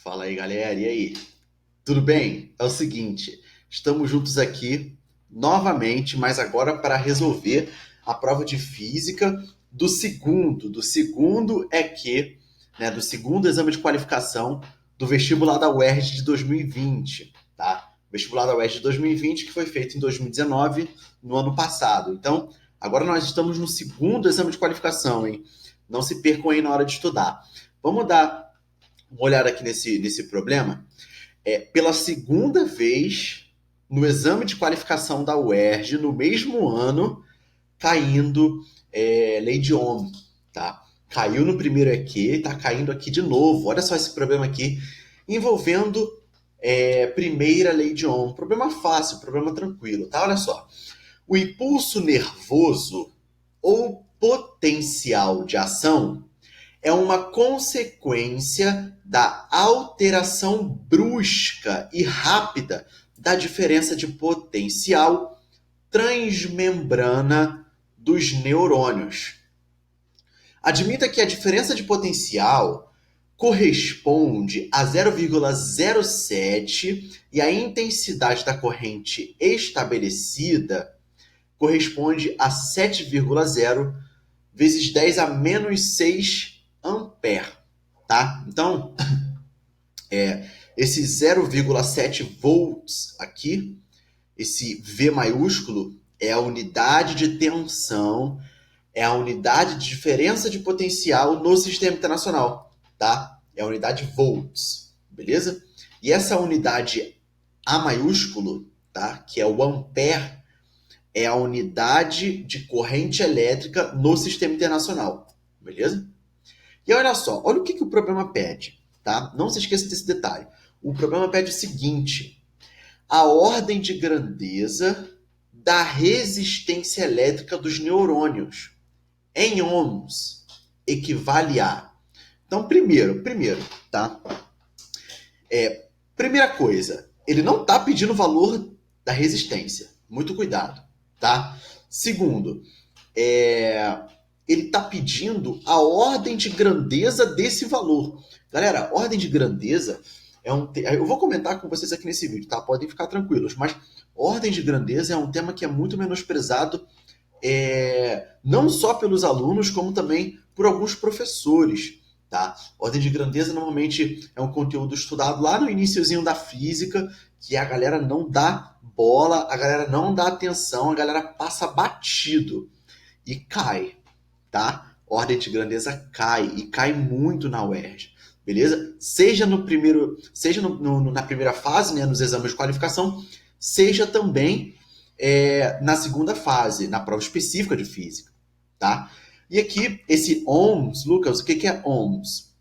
Fala aí, galera. E aí? Tudo bem? É o seguinte, estamos juntos aqui novamente, mas agora para resolver a prova de física do segundo EQ, né, do segundo exame de qualificação do vestibular da UERJ de 2020, tá? Vestibular da UERJ de 2020 que foi feito em 2019, no ano passado. Então, agora nós estamos no segundo exame de qualificação, hein? Não se percam aí na hora de estudar. Vamos dar uma olhada aqui nesse problema. Pela segunda vez no exame de qualificação da UERJ, no mesmo ano, caindo lei de Ohm, tá? Caiu no primeiro EQ, está caindo aqui de novo. Olha só esse problema aqui, envolvendo primeira lei de Ohm. Problema fácil, problema tranquilo, tá? Olha só. O impulso nervoso ou potencial de ação é uma consequência da alteração brusca e rápida da diferença de potencial transmembrana dos neurônios. Admita que a diferença de potencial corresponde a 0,07 e a intensidade da corrente estabelecida corresponde a 7,0 vezes 10 a menos 6 ampere, tá? Então, esse 0,7 volts aqui, esse V maiúsculo, é a unidade de tensão, é a unidade de diferença de potencial no sistema internacional, tá? É a unidade volts, beleza? E essa unidade A maiúsculo, tá? Que é o ampere, é a unidade de corrente elétrica no sistema internacional, beleza? E olha só, olha o que o problema pede, tá? Não se esqueça desse detalhe. O problema pede o seguinte: a ordem de grandeza da resistência elétrica dos neurônios em ohms equivale a... Então, primeiro, tá? Primeira coisa, ele não está pedindo o valor da resistência. Muito cuidado, tá? Segundo, ele está pedindo a ordem de grandeza desse valor. Galera, ordem de grandeza eu vou comentar com vocês aqui nesse vídeo, tá? Podem ficar tranquilos, mas ordem de grandeza é um tema que é muito menosprezado, não só pelos alunos, como também por alguns professores, tá? Ordem de grandeza normalmente é um conteúdo estudado lá no iniciozinho da física, que a galera não dá bola, a galera não dá atenção, a galera passa batido e cai, tá? Ordem de grandeza cai, e cai muito na UERJ, beleza? Seja na primeira fase, né, nos exames de qualificação, seja também na segunda fase, na prova específica de física, tá? E aqui, esse ohms, Lucas, o que é ohms?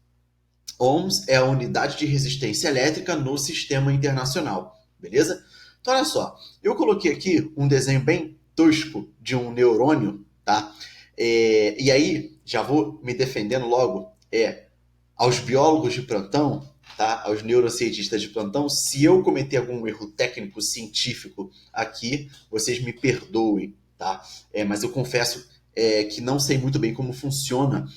Ohms é a unidade de resistência elétrica no sistema internacional, beleza? Então, olha só, eu coloquei aqui um desenho bem tosco de um neurônio, tá? E aí, já vou me defendendo logo, aos biólogos de plantão, tá? Aos neurocientistas de plantão, se eu cometer algum erro técnico científico aqui, vocês me perdoem, tá? Mas eu confesso que não sei muito bem como funciona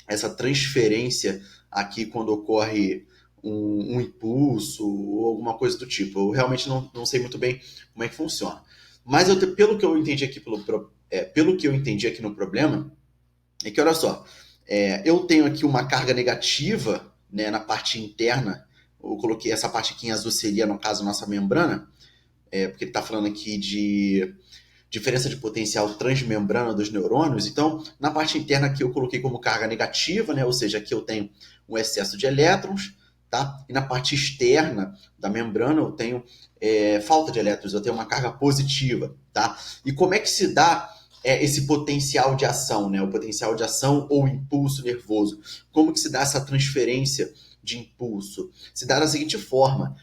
essa transferência aqui quando ocorre um impulso ou alguma coisa do tipo. Eu realmente não sei muito bem como é que funciona. Mas pelo que eu entendi aqui pelo que eu entendi aqui no problema, é que olha só, eu tenho aqui uma carga negativa, né, na parte interna. Eu coloquei essa parte aqui em azul, seria no caso nossa membrana, porque ele está falando aqui de diferença de potencial transmembrana dos neurônios. Então, na parte interna aqui eu coloquei como carga negativa, né? Ou seja, aqui eu tenho um excesso de elétrons, tá? E na parte externa da membrana eu tenho falta de elétrons, eu tenho uma carga positiva, tá? E como é que se dá esse potencial de ação, né? O potencial de ação ou impulso nervoso? Como que se dá essa transferência de impulso? Se dá da seguinte forma: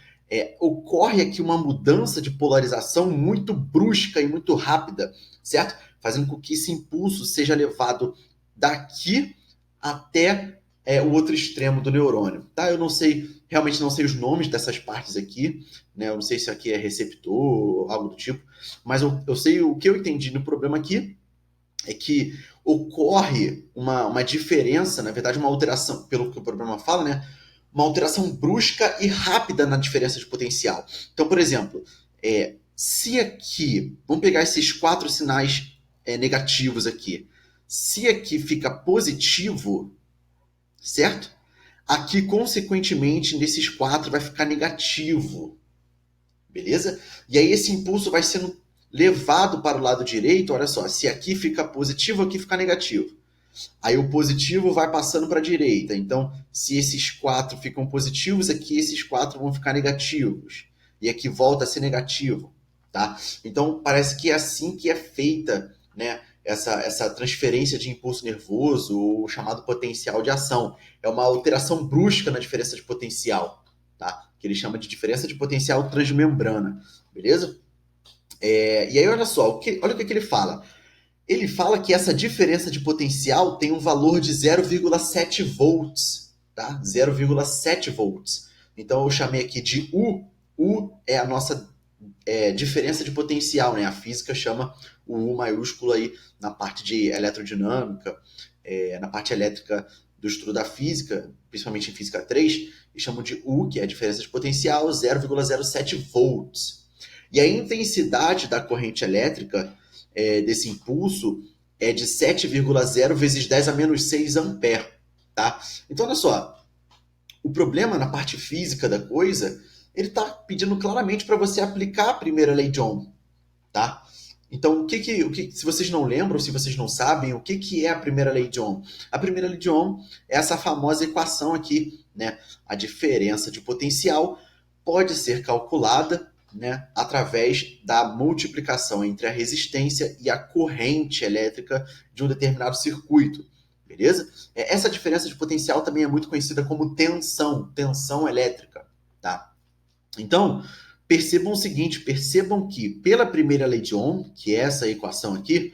ocorre aqui uma mudança de polarização muito brusca e muito rápida, certo? Fazendo com que esse impulso seja levado daqui até o outro extremo do neurônio, tá? Eu não sei, realmente não sei os nomes dessas partes aqui, né? Eu não sei se aqui é receptor ou algo do tipo, mas eu sei o que eu entendi no problema aqui é que ocorre uma diferença, na verdade uma alteração, pelo que o problema fala, né? uma alteração brusca e rápida na diferença de potencial. Então, por exemplo, se aqui, vamos pegar esses 4 sinais negativos aqui, se aqui fica positivo, certo? Aqui, consequentemente, nesses 4 vai ficar negativo, beleza? E aí esse impulso vai sendo levado para o lado direito, olha só, se aqui fica positivo, aqui fica negativo. Aí o positivo vai passando para a direita. Então, se esses 4 ficam positivos, aqui esses 4 vão ficar negativos. E aqui volta a ser negativo. Tá? Então, parece que é assim que é feita, né, essa transferência de impulso nervoso, ou chamado potencial de ação. É uma alteração brusca na diferença de potencial, tá? Que ele chama de diferença de potencial transmembrana. Beleza? E aí, olha só, olha o que ele fala. Ele fala que essa diferença de potencial tem um valor de 0,7 volts, tá? 0,7 volts. Então eu chamei aqui de U. U é a nossa diferença de potencial, né? A física chama o U maiúsculo aí na parte de eletrodinâmica, na parte elétrica do estudo da física, principalmente em física 3, eles chamam de U, que é a diferença de potencial, 0,07 volts. E a intensidade da corrente elétrica desse impulso é de 7,0 vezes 10 a menos 6 ampere, tá? Então, olha só, o problema na parte física da coisa, ele está pedindo claramente para você aplicar a primeira lei de Ohm, tá? Então, se vocês não lembram, se vocês não sabem, o que é a primeira lei de Ohm? A primeira lei de Ohm é essa famosa equação aqui, né? A diferença de potencial pode ser calculada, né, através da multiplicação entre a resistência e a corrente elétrica de um determinado circuito, beleza? Essa diferença de potencial também é muito conhecida como tensão elétrica, tá? Então, percebam o seguinte, percebam que pela primeira lei de Ohm, que é essa equação aqui,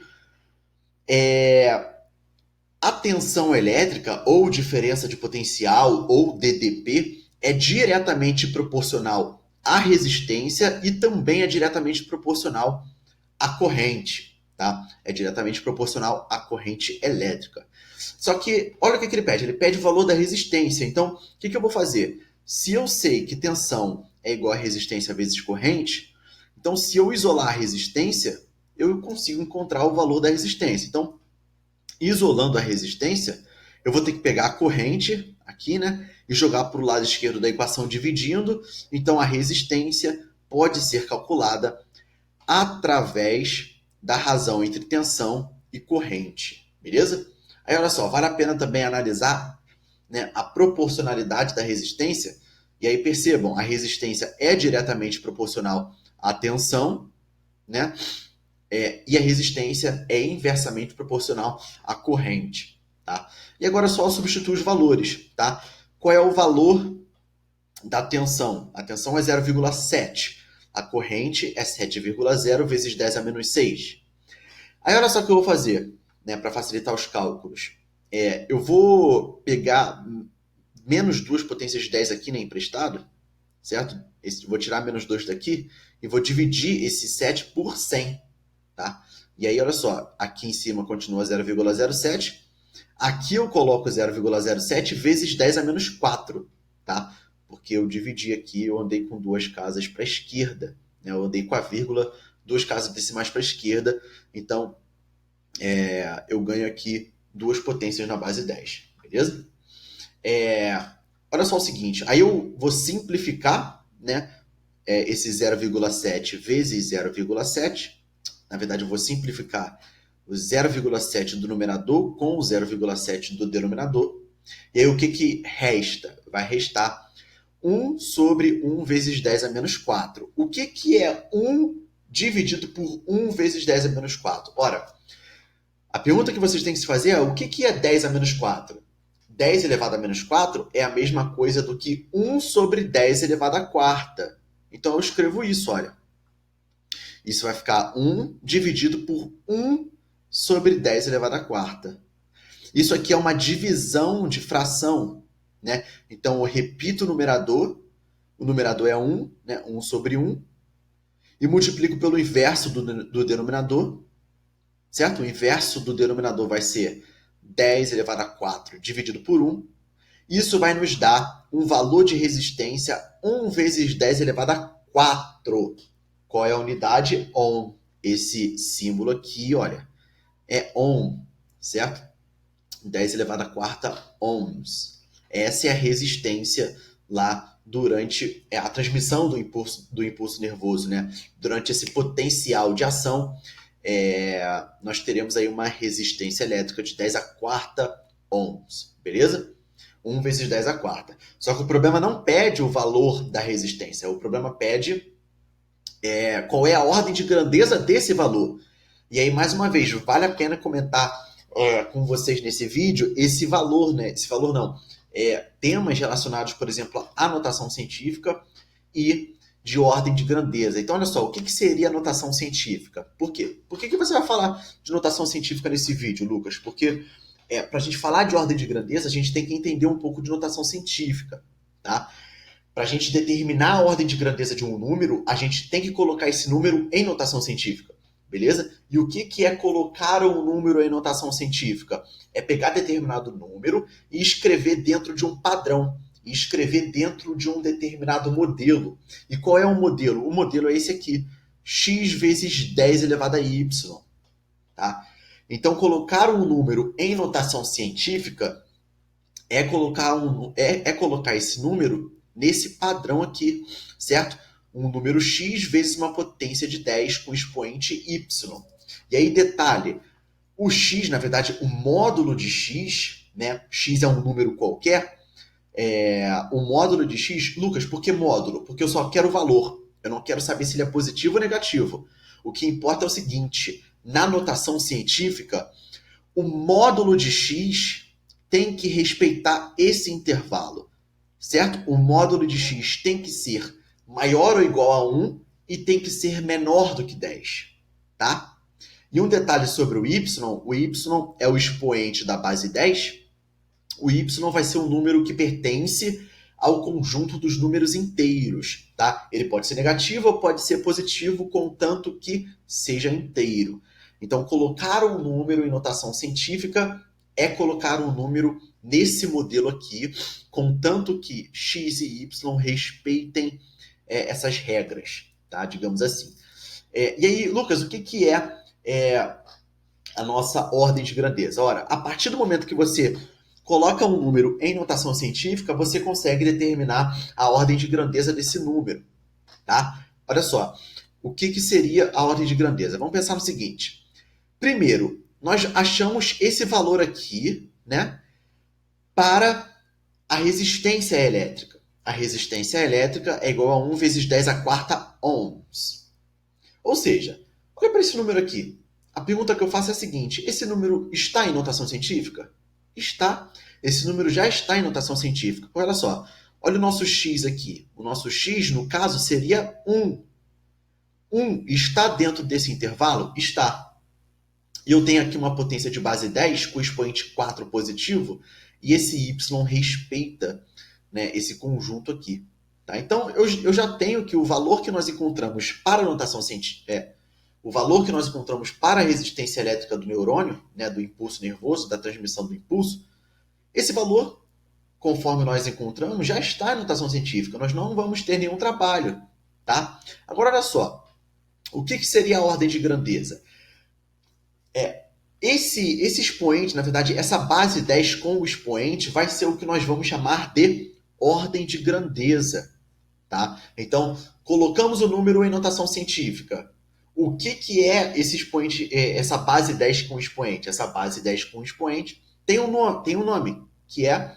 a tensão elétrica, ou diferença de potencial, ou DDP, é diretamente proporcional à resistência e também é diretamente proporcional à corrente, tá? É diretamente proporcional à corrente elétrica. Só que, olha o que ele pede. Ele pede o valor da resistência. Então, o que eu vou fazer? Se eu sei que tensão é igual a resistência vezes corrente, então se eu isolar a resistência, eu consigo encontrar o valor da resistência. Então, isolando a resistência, eu vou ter que pegar a corrente aqui, né, e jogar para o lado esquerdo da equação dividindo. Então, a resistência pode ser calculada através da razão entre tensão e corrente, beleza? Aí, olha só, vale a pena também analisar, né, a proporcionalidade da resistência. E aí, percebam, a resistência é diretamente proporcional à tensão, né? E a resistência é inversamente proporcional à corrente, tá? E agora só substituir os valores, tá? Qual é o valor da tensão? A tensão é 0,7. A corrente é 7,0 vezes 10 a menos 6. Aí olha só o que eu vou fazer, né, para facilitar os cálculos. Eu vou pegar menos 2 potências de 10 aqui, né, emprestado, certo? Vou tirar menos 2 daqui e vou dividir esse 7 por 100. Tá? E aí, olha só, aqui em cima continua 0,07. Aqui eu coloco 0,07 vezes 10 a menos 4, tá? Porque eu dividi aqui, eu andei com 2 casas para a esquerda, né? Eu andei com a vírgula, 2 casas decimais para a esquerda. Então, eu ganho aqui 2 potências na base 10, beleza? Olha só o seguinte, aí eu vou simplificar, né, esse 0,7 vezes 0,7. Na verdade, eu vou simplificar o 0,7 do numerador com o 0,7 do denominador. E aí, o que resta? Vai restar 1 sobre 1 vezes 10 a menos 4. O que é 1 dividido por 1 vezes 10 a menos 4? Ora, a pergunta que vocês têm que se fazer é o que é 10 a menos 4? 10 elevado a menos 4 é a mesma coisa do que 1 sobre 10 elevado à quarta. Então, eu escrevo isso, olha. Isso vai ficar 1 dividido por 1 sobre 10 elevado à quarta. Isso aqui é uma divisão de fração, né? Então, eu repito o numerador é 1, né? 1 sobre 1, e multiplico pelo inverso do denominador, certo? O inverso do denominador vai ser 10 elevado a 4 dividido por 1, Isso vai nos dar um valor de resistência 1 vezes 10 elevado a 4. Qual é a unidade? Ohm. Esse símbolo aqui, olha, é ohm, certo? 10 elevado a quarta ohms. Essa é a resistência lá durante a transmissão do impulso nervoso, né? Durante esse potencial de ação, nós teremos aí uma resistência elétrica de 10 a quarta ohms, beleza? 1 vezes 10 a quarta. Só que o problema não pede o valor da resistência, o problema pede qual é a ordem de grandeza desse valor. E aí, mais uma vez, vale a pena comentar com vocês nesse vídeo esse valor, né? Esse valor não. Temas relacionados, por exemplo, à notação científica e de ordem de grandeza. Então, olha só, o que seria a notação científica? Por quê? Por que você vai falar de notação científica nesse vídeo, Lucas? Porque para a gente falar de ordem de grandeza, a gente tem que entender um pouco de notação científica, tá? Para a gente determinar a ordem de grandeza de um número, a gente tem que colocar esse número em notação científica, beleza? E o que é colocar um número em notação científica? É pegar determinado número e escrever dentro de um padrão, e escrever dentro de um determinado modelo. E qual é o modelo? O modelo é esse aqui, x vezes 10 elevado a y. Tá? Então, colocar um número em notação científica é colocar esse número nesse padrão aqui, certo? Um número x vezes uma potência de 10 com expoente y. E aí, detalhe, o x, na verdade, o módulo de x, né? X é um número qualquer. O módulo de x, Lucas, por que módulo? Porque eu só quero o valor. Eu não quero saber se ele é positivo ou negativo. O que importa é o seguinte, na notação científica, o módulo de x tem que respeitar esse intervalo, certo? O módulo de x tem que ser maior ou igual a 1 e tem que ser menor do que 10, tá? E um detalhe sobre o y é o expoente da base 10. O y vai ser um número que pertence ao conjunto dos números inteiros, tá? Ele pode ser negativo ou pode ser positivo, contanto que seja inteiro. Então, colocar um número em notação científica é colocar um número nesse modelo aqui, contanto que x e y respeitem essas regras, tá? Digamos assim. E aí, Lucas, o que é a nossa ordem de grandeza? Ora, a partir do momento que você coloca um número em notação científica, você consegue determinar a ordem de grandeza desse número, tá? Olha só, o que seria a ordem de grandeza? Vamos pensar no seguinte. Primeiro, nós achamos esse valor aqui, né, para a resistência elétrica. A resistência elétrica é igual a 1 vezes 10 a quarta ohms. Ou seja, olha para esse número aqui. A pergunta que eu faço é a seguinte, esse número está em notação científica? Está. Esse número já está em notação científica. Olha só, olha o nosso x aqui. O nosso x, no caso, seria 1. 1 está dentro desse intervalo? Está. E eu tenho aqui uma potência de base 10 com expoente 4 positivo, e esse y respeita, né, esse conjunto aqui. Tá? Então, eu já tenho que o valor que nós encontramos para a notação científica, o valor que nós encontramos para a resistência elétrica do neurônio, né, do impulso nervoso, da transmissão do impulso, esse valor, conforme nós encontramos, já está em notação científica. Nós não vamos ter nenhum trabalho. Tá? Agora, olha só. O que seria a ordem de grandeza? Esse expoente, na verdade, essa base 10 com o expoente vai ser o que nós vamos chamar de ordem de grandeza. Tá? Então, colocamos o número em notação científica. O que é esse expoente, essa base 10 com expoente? Essa base 10 com expoente tem um nome, que é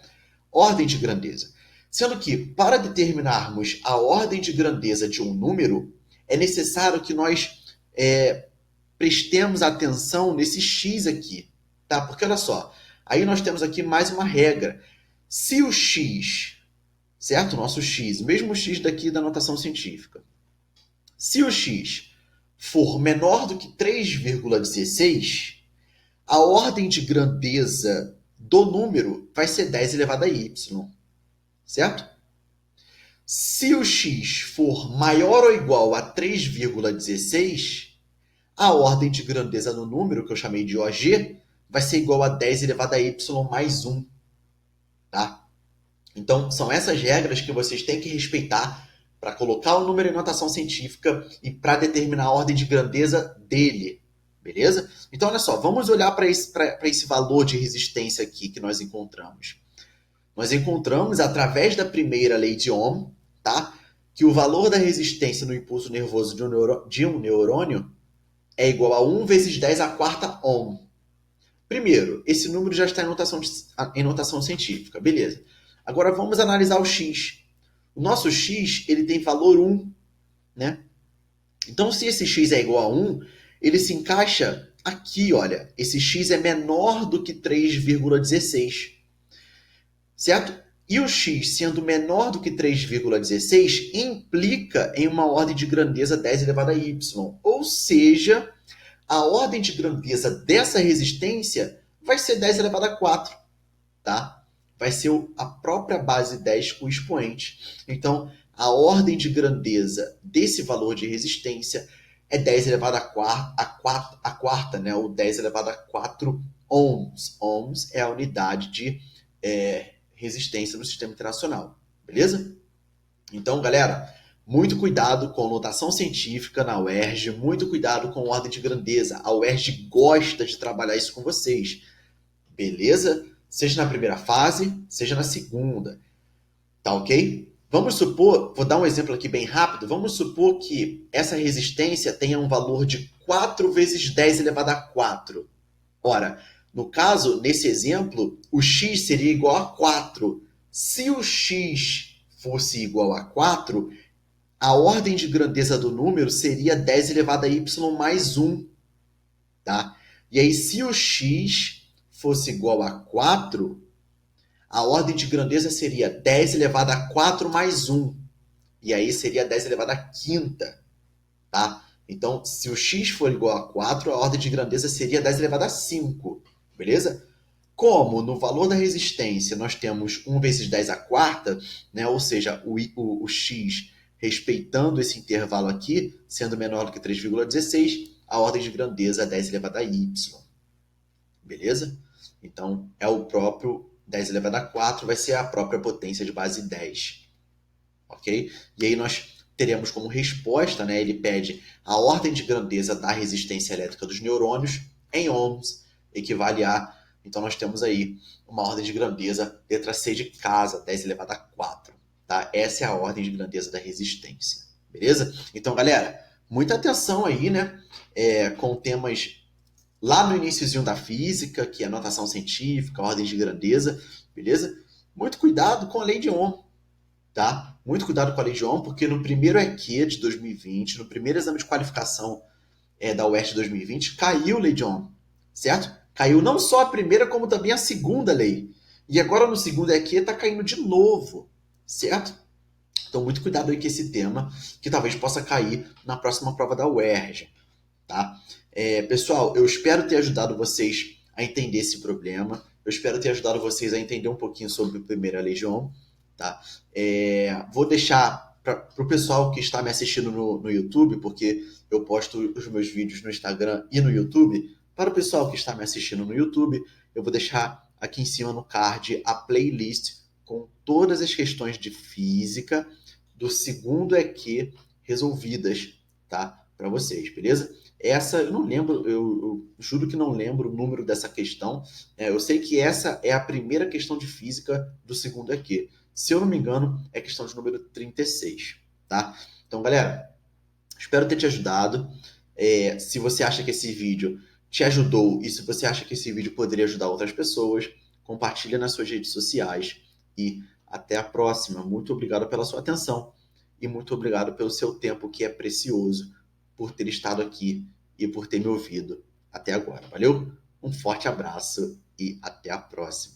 ordem de grandeza. Sendo que, para determinarmos a ordem de grandeza de um número, é necessário que nós prestemos atenção nesse x aqui. Tá? Porque, olha só, aí nós temos aqui mais uma regra. Se o x, certo? O nosso x, mesmo x daqui da notação científica, se o x for menor do que 3,16, a ordem de grandeza do número vai ser 10 elevado a y, certo? Se o x for maior ou igual a 3,16, a ordem de grandeza do número, que eu chamei de OG, vai ser igual a 10 elevado a y mais 1. Tá? Então, são essas regras que vocês têm que respeitar para colocar o número em notação científica e para determinar a ordem de grandeza dele, beleza? Então, olha só, vamos olhar para esse valor de resistência aqui que nós encontramos. Nós encontramos, através da primeira lei de Ohm, tá? Que o valor da resistência no impulso nervoso de um neurônio é igual a 1 vezes 10 à quarta Ohm. Primeiro, esse número já está em notação científica, beleza. Agora vamos analisar o x. O nosso x ele tem valor 1, né? Então, se esse x é igual a 1, ele se encaixa aqui, olha. Esse x é menor do que 3,16, certo? E o x sendo menor do que 3,16 implica em uma ordem de grandeza 10 elevado a y. Ou seja, a ordem de grandeza dessa resistência vai ser 10 elevado a 4, tá? Vai ser a própria base 10 com expoente. Então, a ordem de grandeza desse valor de resistência é 10 elevado a quarta, né? Ou 10 elevado a 4 ohms. Ohms é a unidade de resistência no sistema internacional, beleza? Então, galera, muito cuidado com notação científica na UERJ, muito cuidado com ordem de grandeza. A UERJ gosta de trabalhar isso com vocês, beleza? Seja na primeira fase, seja na segunda, tá ok? Vamos supor, vou dar um exemplo aqui bem rápido, vamos supor que essa resistência tenha um valor de 4 vezes 10 elevado a 4. Ora, no caso, nesse exemplo, o x seria igual a 4. Se o x fosse igual a 4, a ordem de grandeza do número seria 10 elevado a y mais 1. Tá? E aí, se o x fosse igual a 4, a ordem de grandeza seria 10 elevado a 4 mais 1. E aí seria 10 elevado a quinta. Tá? Então, se o x for igual a 4, a ordem de grandeza seria 10 elevado a 5. Beleza? Como no valor da resistência nós temos 1 vezes 10 a quarta, né? Ou seja, o x respeitando esse intervalo aqui, sendo menor do que 3,16, a ordem de grandeza é 10 elevado a y. Beleza? Então, é o próprio 10 elevado a 4, vai ser a própria potência de base 10. Ok? E aí nós teremos como resposta, né? Ele pede a ordem de grandeza da resistência elétrica dos neurônios em ohms, equivale a... Então, nós temos aí uma ordem de grandeza, letra C de casa, 10 elevado a 4. Tá? Essa é a ordem de grandeza da resistência. Beleza? Então, galera, muita atenção aí, né? Com temas lá no iniciozinho da física, que é notação científica, ordem de grandeza, beleza? Muito cuidado com a lei de Ohm, tá? Muito cuidado com a lei de Ohm, porque no primeiro EQ de 2020, no primeiro exame de qualificação da UERJ de 2020, caiu a lei de Ohm, certo? Caiu não só a primeira, como também a segunda lei. E agora no segundo EQ está caindo de novo, certo? Então, muito cuidado aí com esse tema, que talvez possa cair na próxima prova da UERJ, tá? Pessoal, eu espero ter ajudado vocês a entender esse problema. Eu espero ter ajudado vocês a entender um pouquinho sobre a primeira lei de Ohm, tá? Vou deixar para o pessoal que está me assistindo no YouTube, porque eu posto os meus vídeos no Instagram e no YouTube. Para o pessoal que está me assistindo no YouTube, eu vou deixar aqui em cima no card a playlist com todas as questões de física do segundo EQ resolvidas, tá? Para vocês, beleza? Essa eu não lembro, eu juro que não lembro o número dessa questão. Eu sei que essa é a primeira questão de física do segundo EQ. Se eu não me engano, é questão de número 36, tá? Então, galera, espero ter te ajudado. Se você acha que esse vídeo te ajudou e se você acha que esse vídeo poderia ajudar outras pessoas, compartilha nas suas redes sociais e até a próxima. Muito obrigado pela sua atenção e muito obrigado pelo seu tempo, que é precioso, por ter estado aqui e por ter me ouvido até agora. Valeu? Um forte abraço e até a próxima.